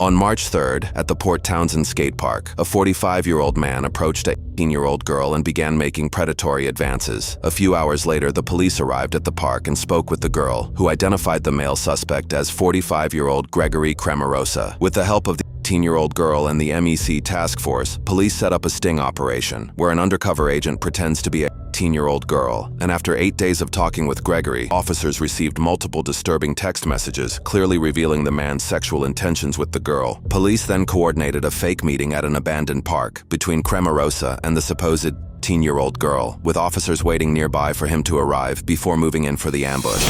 On March 3rd, at the Port Townsend skate park, a 45-year-old man approached a 18-year-old girl and began making predatory advances. A few hours later, the police arrived at the park and spoke with the girl, who identified the male suspect as 45-year-old Gregory Cremarosa. With the help of the 18-year-old girl and the MEC task force, police set up a sting operation, where an undercover agent pretends to be a 18-year-old girl, and after 8 days of talking with Gregory, officers received multiple disturbing text messages, clearly revealing the man's sexual intentions with the girl. Police then coordinated a fake meeting at an abandoned park between Cremarosa and the supposed 18-year-old girl, with officers waiting nearby for him to arrive before moving in for the ambush.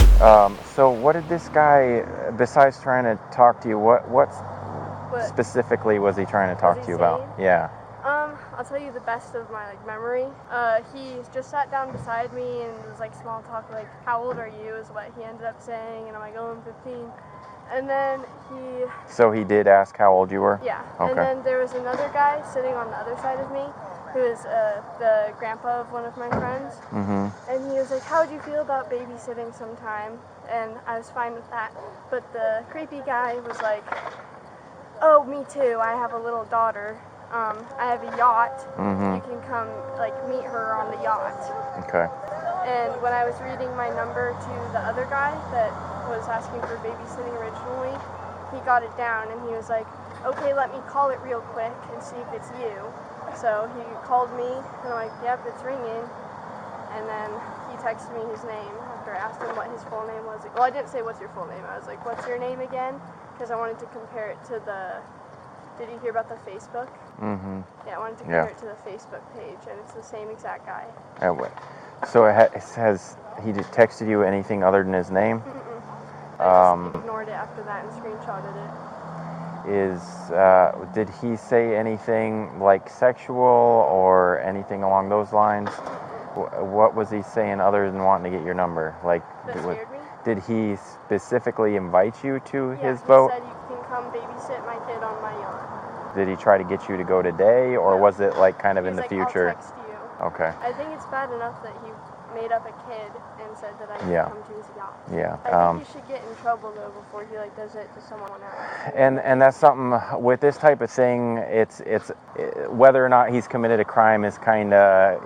So what did this guy, besides trying to talk to you, what specifically was he trying to talk to you about? Yeah. I'll tell you the best of my memory. He just sat down beside me and was small talk, how old are you is what he ended up saying, and I'm like, oh, I'm 15. And then he... So he did ask how old you were? Yeah. Okay. And then there was another guy sitting on the other side of me who is the grandpa of one of my friends. Mm-hmm. And he was like, how would you feel about babysitting sometime? And I was fine with that. But the creepy guy was like, oh, me too. I have a little daughter. I have a yacht. Mm-hmm. You can come, meet her on the yacht. Okay. And when I was reading my number to the other guy that was asking for babysitting originally, he got it down and he was like, okay, let me call it real quick and see if it's you. So he called me and I'm like, yep, it's ringing. And then he texted me his name after I asked him what his full name was. Well, I didn't say what's your full name. I was like, what's your name again? Because I wanted to compare it to the... Did you hear about the Facebook? Mm-hmm. Yeah, I wanted to compare it to the Facebook page, and it's the same exact guy. So has he just texted you anything other than his name? I just ignored it after that and screenshotted it. Did he say anything sexual or anything along those lines? What was he saying other than wanting to get your number? That scared me? Did he specifically invite you to his he boat? said you can come babysit my kid on my yacht. Did he try to get you to go today, or was it kind of in the future? I'll text you. Okay. I think it's bad enough that he made up a kid and said that I could come to his yacht. Yeah. I think he should get in trouble though before he does it to someone else. And that's something with this type of thing. It's whether or not he's committed a crime is kind of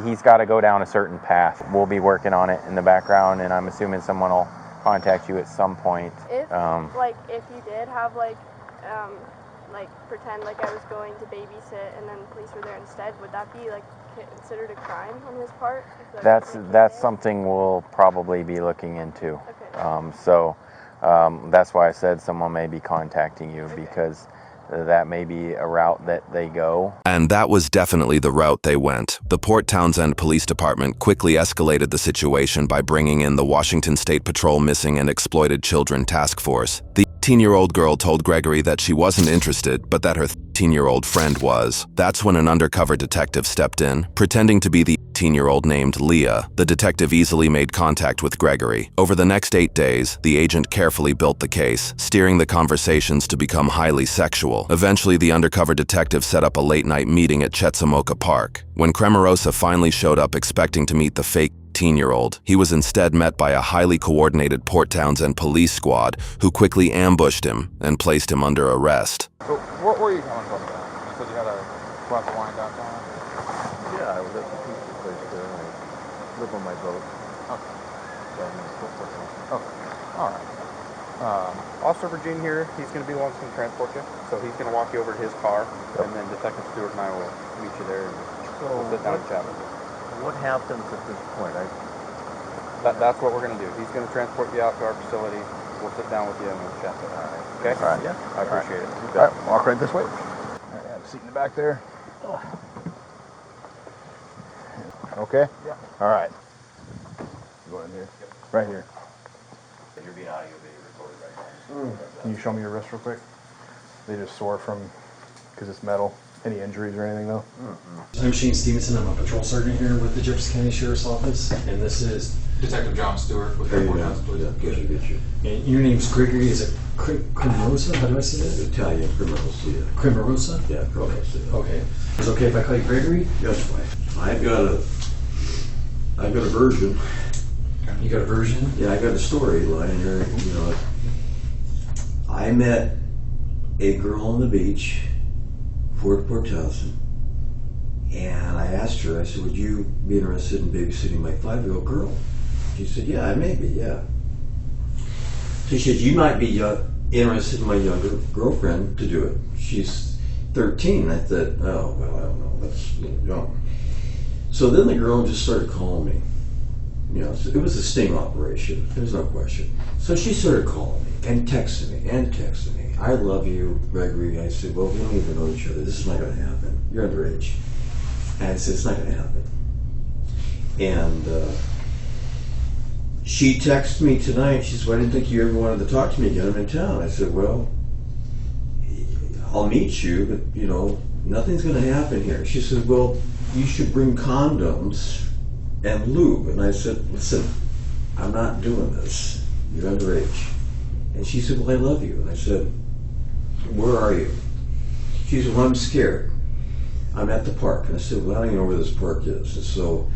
he's got to go down a certain path. We'll be working on it in the background, and I'm assuming someone will contact you at some point. If if you did have pretend I was going to babysit and then police were there instead, would that be considered a crime on his part? That's something we'll probably be looking into. Okay. That's why I said someone may be contacting you, because that may be a route that they go. And that was definitely the route they went. The Port Townsend Police Department quickly escalated the situation by bringing in the Washington State Patrol Missing and Exploited Children Task Force. The 18-year-old girl told Gregory that she wasn't interested, but that her 13-year-old friend was. That's when an undercover detective stepped in, pretending to be the 18-year-old named Leah. The detective easily made contact with Gregory. Over the next 8 days, the agent carefully built the case, steering the conversations to become highly sexual. Eventually, the undercover detective set up a late-night meeting at Chetsamoka Park. When Cremarosa finally showed up expecting to meet the fake 18-year-old, he was instead met by a highly coordinated Port Townsend police squad who quickly ambushed him and placed him under arrest. So, where were you coming from? You said you had a glass of wine downtown? Yeah, I was at the pizza place there, and I live on my boat. Okay. Okay. All right. Officer Virginia here, he's going to be the one that's going to transport you. So he's going to walk you over to his car, and then Detective Stewart and I will meet you there, and we'll sit down and chat with you. What happens at this point? That's what we're going to do. He's going to transport you out to our facility. We'll sit down with you and we'll chat. All right. Okay? All right, yeah. I appreciate it. All right, walk right this way. All right, have a seat in the back there. Okay? Yeah. All right. Go in here. Right here. You're being audio video recorded right now. Can you show me your wrist real quick? They just sore because it's metal. Any injuries or anything though? I'm Shane Stevenson. I'm a patrol sergeant here with the Jefferson County Sheriff's Office, and this is Detective John Stewart with There the you Port go. Townsend Police. Yeah, get you. and your name's Gregory. Is it Cremarosa? How do I say that? Italian criminals, yeah. Cremarosa? Yeah, criminals, yeah. Okay. Is it okay if I call you Gregory? That's fine. I've got a version. You got a version? Yeah, I got a storyline here. I met a girl on the beach, Port Townsend, and I asked her, I said, would you be interested in babysitting my 5-year-old girl? She said, yeah, maybe, yeah. She said, you might be interested in my younger girlfriend to do it. She's 13. I thought, oh, well, I don't know. That's, you know. So then the girl just started calling me. You know, it was a sting operation. There's no question. So she started calling me and texting me. I love you, Gregory. I said, well, we don't even know each other. This is not going to happen. You're underage. And I said, it's not going to happen. And she texted me tonight. She said, well, I didn't think you ever wanted to talk to me again. I'm in town. I said, well, I'll meet you, but, you know, nothing's going to happen here. She said, well, you should bring condoms and lube. And I said, listen, I'm not doing this. You're underage. And she said, well, I love you. And I said, where are you? She said, well, I'm scared. I'm at the park. And I said, well, I don't even know where this park is. And so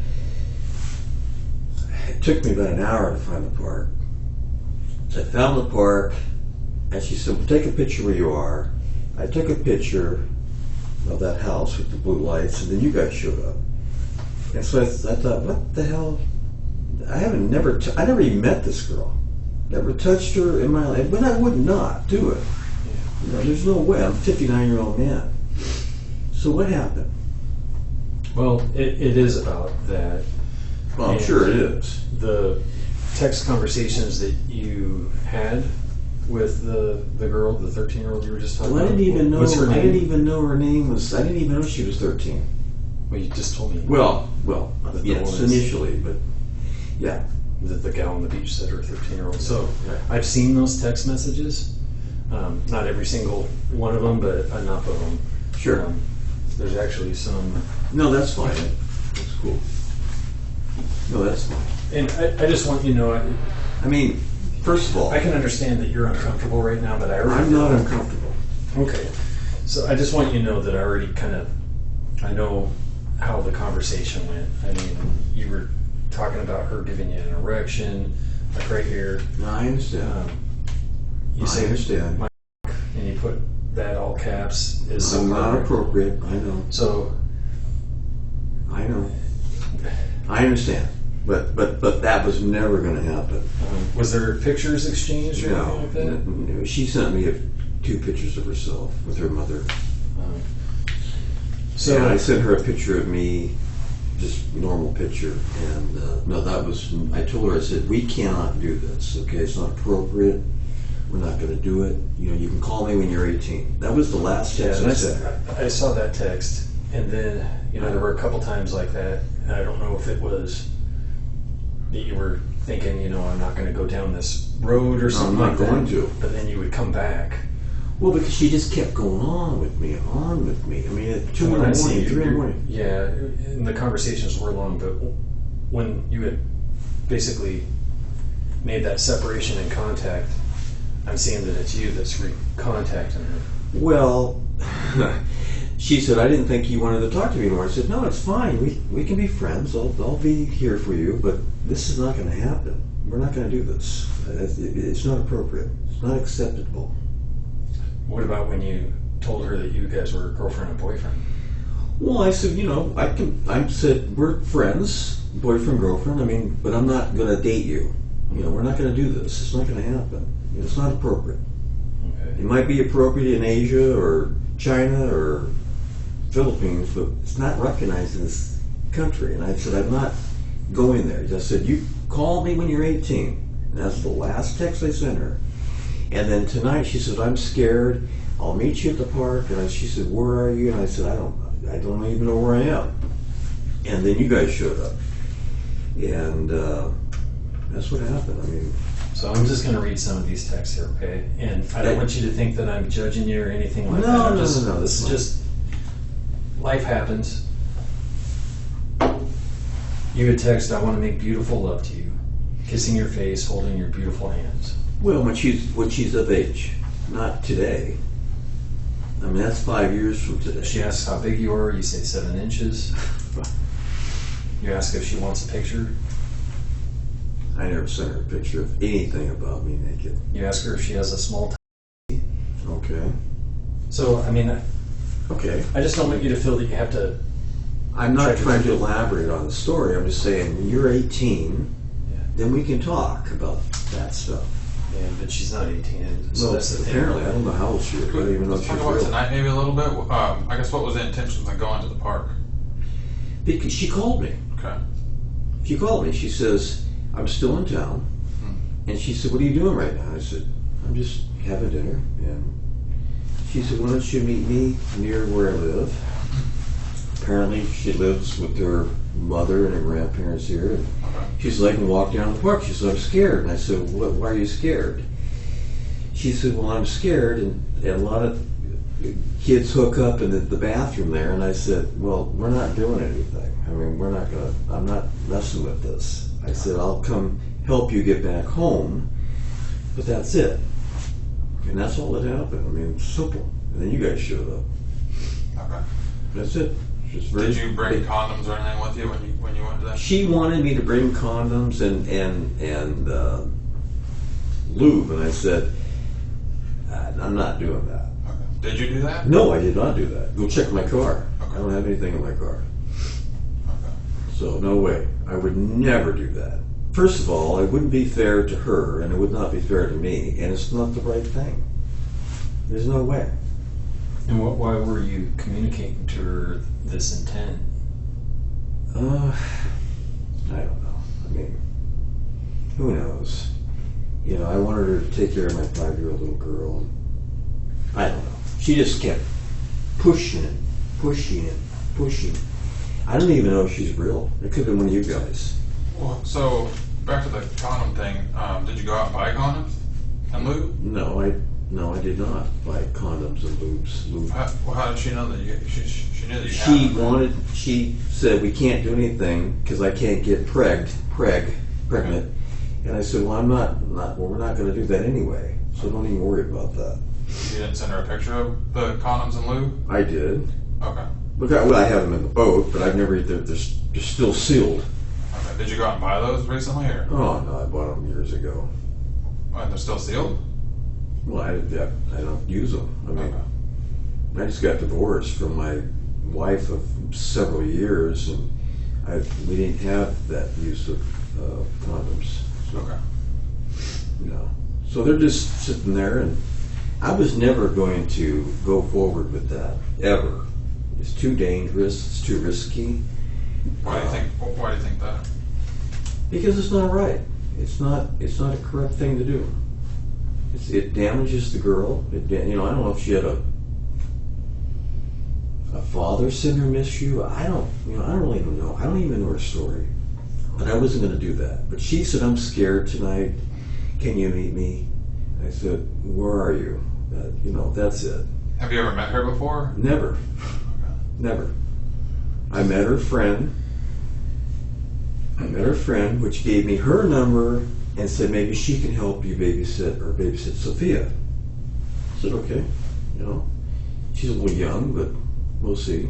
it took me about an hour to find the park. So I found the park, and she said, well, take a picture where you are. I took a picture of that house with the blue lights, and then you guys showed up. And so I thought, what the hell? I never even met this girl. Never touched her in my life, but I would not do it. You know, there's no way. I'm a 59-year-old man. So what happened? Well, it is about that. Well, I'm sure it is. The text conversations that you had with the girl, the 13-year-old you were just talking Well, I about. didn't even know. What's her name? I didn't even know her name was. I didn't even know she was 13. Well, you just told me. Well, The yes, woman's- initially, but yeah. The gal on the beach said her 13-year-old. So Right. I've seen those text messages. Not every single one of them, but enough of them. Sure. There's actually some. No, that's fine. That's cool. No, that's fine. And I just want you to know, I mean, first of all, I can understand that you're uncomfortable right now, but I already I'm not uncomfortable. Okay. So I just want you to know that I already I know how the conversation went. I mean, you were talking about her giving you an erection, like right here. No, I understand. You I say, understand. and you put that all caps is so not appropriate. appropriate. I know. So I know. I understand. But that was never going to happen. Was there pictures exchanged or anything like that? No. She sent me 2 pictures of herself with her mother. So And I sent her a picture of me, just normal picture. And no, that was. I told her, I said, we cannot do this. Okay, it's not appropriate. We're not going to do it. You know, you can call me when you're 18. That was the last text I sent. I saw that text, and then there were a couple times like that. And I don't know if it was that you were thinking, I'm not going to go down this road or something like that. I'm not going to. But then you would come back. Well, because she just kept going on with me. I mean, at 2 in the When I see morning, you, 3 in the morning. Yeah, and the conversations were long, but when you had basically made that separation in contact, I'm seeing that it's you that's recontacting her. Well, she said, I didn't think you wanted to talk to me anymore. I said, no, it's fine. We can be friends. I'll be here for you, but this is not going to happen. We're not going to do this. It's not appropriate. It's not acceptable. What about when you told her that you guys were girlfriend and boyfriend? Well, I said, I said, we're friends, boyfriend, girlfriend. I mean, but I'm not going to date you. We're not going to do this. It's not going to happen. It's not appropriate. Okay. It might be appropriate in Asia or China or Philippines, but it's not recognized in this country. And I said, I'm not going there. I said, you call me when you're 18. And that's the last text I sent her. And then tonight she said, I'm scared. I'll meet you at the park. And she said, where are you? And I said, I don't even know where I am. And then you guys showed up. And that's what happened. I mean, So I'm just going to read some of these texts here, okay? And I don't want you to think that I'm judging you or anything like that. No. This That's is fine. just life happens. You would text, I want to make beautiful love to you, kissing your face, holding your beautiful hands. well, when she's of age, not today. I mean, that's 5 years from today. She asks how big you are, you say 7 inches. You ask if she wants a picture. I never sent her a picture of anything about me naked. You ask her if she has a small Okay. So, I mean, Okay. I just don't want you to feel that you have to. I'm not trying to elaborate on the story. I'm just saying, when you're 18, then we can talk about that stuff. Yeah, but she's not 18, and so Well, that's the thing. apparently, I don't know how old she is. I don't even know if Let's she's talk about real. tonight maybe a little bit. I guess what was the intentions of going to the park? Because she called me. Okay. She called me. She says, I'm still in town. And she said, what are you doing right now? I said, I'm just having dinner. And she said, why don't you meet me near where I live? Apparently, she lives with her mother and her grandparents here. And she said, I can walk down the park. She said, I'm scared. And I said, why are you scared? She said, well, I'm scared. And a lot of kids hook up in the bathroom there. And I said, well, we're not doing anything. I mean, I'm not messing with this. I said, I'll come help you get back home. But that's it. And that's all that happened. I mean, it's simple. And then you guys showed up. Okay. That's it. Just very Did you bring big. condoms or anything with you when you went to that? She wanted me to bring condoms and lube, and I said, I'm not doing that. Okay. Did you do that? No, I did not do that. Go check my car. Okay. I don't have anything in my car. Okay. So no way. I would never do that. First of all, it wouldn't be fair to her, and it would not be fair to me, and it's not the right thing. There's no way. And why were you communicating to her this intent? I don't know. I mean, who knows? You know, I wanted her to take care of my 5-year-old little girl. And I don't know. She just kept pushing and pushing and pushing. I don't even know if she's real. It could have been one of you guys. Well, so back to the condom thing. Did you go out and buy condoms and lube? No, I did not buy condoms and lube. How did she know that she knew that you had them? She said, we can't do anything because I can't get pregnant. And I said, well, we're not going to do that anyway. So don't even worry about that. You didn't send her a picture of the condoms and lube? I did. Okay. Look, I have them in the boat, but they're still sealed. Okay. Did you go out and buy those recently, or? Oh, no, I bought them years ago. And they're still sealed? Well, I don't use them. I mean, Okay. I just got divorced from my wife of several years, and we didn't have that use of condoms. So, Okay. you know, so they're just sitting there, and I was never going to go forward with that ever. It's too dangerous. It's too risky. Why do you think that? Because it's not right. It's not a correct thing to do. It damages the girl. I don't know if she had a father syndrome issue. I don't really even know. I don't even know her story. But I wasn't going to do that. But she said, I'm scared tonight. Can you meet me? I said, where are you? That's it. Have you ever met her before? Never. Never. I met her friend, which gave me her number and said maybe she can help you babysit Sophia. I said, okay. She's a little young, but we'll see.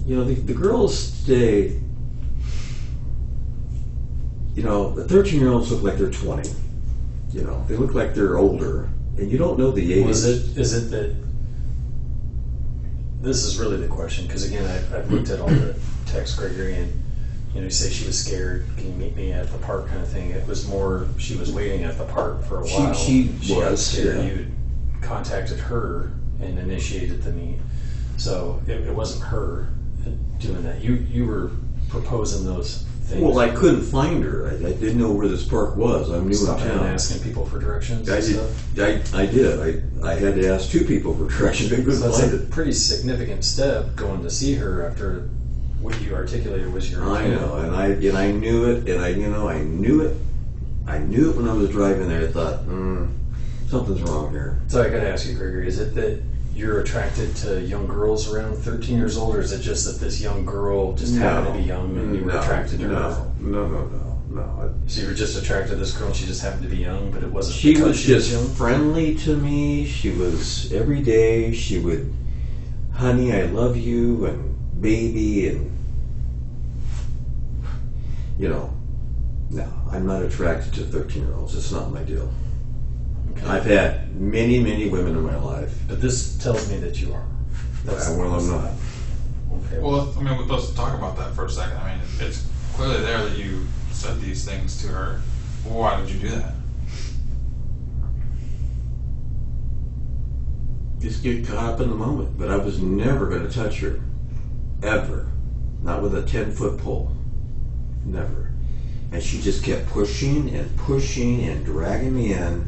The girls today, the 13-year-olds look like they're 20. They look like they're older, and you don't know the age. Is it that, this is really the question, because again, I've looked at all the texts, Gregory, and you say she was scared, can you meet me at the park kind of thing. It was more, she was waiting at the park for a while. She got was, scared. yeah. You contacted her and initiated the meet. So it wasn't her doing that. You were proposing those things. Well, I couldn't find her. I didn't know where this park was. I'm new in Stopping and town. asking people for directions. I and did. stuff. I did. I had to ask 2 people for directions. I couldn't So that's find a it. pretty significant step going to see her after what you articulated was your I intent. know, and I knew it, and I knew it. I knew it when I was driving there. I thought, something's wrong here. So I got to ask you, Gregory, is it that you're attracted to young girls around 13 years old, or is it just that this young girl just happened to be young and you were attracted to her? No. So you were just attracted to this girl and she just happened to be young, but it wasn't She because was she was just young? friendly to me. She was every day. She would, honey, I love you, and baby, and no, I'm not attracted to 13-year-olds. It's not my deal. Okay. I've had many, many women in my life. But this tells me that you are. Well, I'm not. Okay. Well, I mean, let's talk about that for a second. I mean, it's clearly there that you said these things to her. Why did you do that? Just get caught up in the moment. But I was never going to touch her. Ever. Not with a 10-foot pole. Never. And she just kept pushing and dragging me in.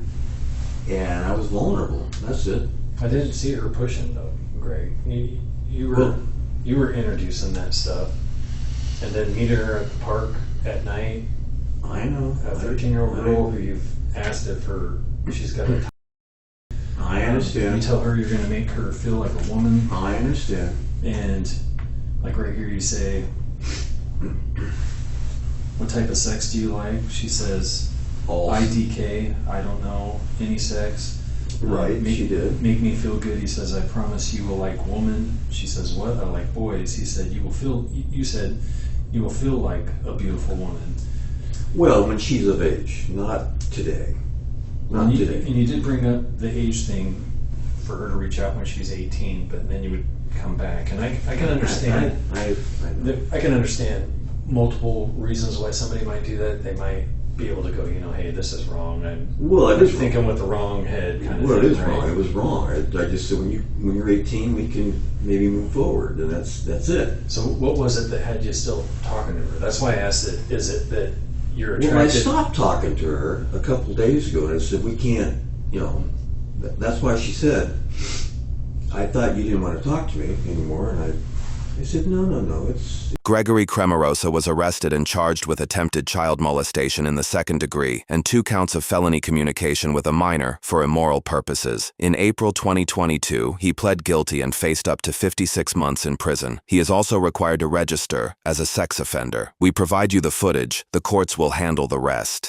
And I was vulnerable. That's it. I didn't see her pushing though, Greg. You were introducing that stuff, and then meeting her at the park at night. I know. A 13-year-old girl who you've asked if she's got a. I understand. You tell her you're going to make her feel like a woman. I understand. And like right here, you say, "What type of sex do you like?" She says, All. "IDK. I don't know any sex." Right, she did. Make me feel good. He says, "I promise you will like woman." She says, "What? I like boys." He said, "You said you will feel like a beautiful woman." Well, when she's of age, not today. Not today. And you did bring up the age thing for her to reach out when she's 18, but then you would come back. And I can understand. I can understand multiple reasons why somebody might do that. They might be able to go, hey, this is wrong. I'm thinking with the wrong head kind of thing. Well, it is right? wrong. It was wrong. I just said when you're 18, we can maybe move forward, and that's it. So what was it that had you still talking to her? That's why I asked it. Is it that you're attracted? Well, I stopped talking to her a couple days ago, and I said we can't. That's why she said, "I thought you didn't want to talk to me anymore," and I said, no, it's. Gregory Cremarosa was arrested and charged with attempted child molestation in the 2nd degree and 2 counts of felony communication with a minor for immoral purposes. In April 2022, he pled guilty and faced up to 56 months in prison. He is also required to register as a sex offender. We provide you the footage. The courts will handle the rest.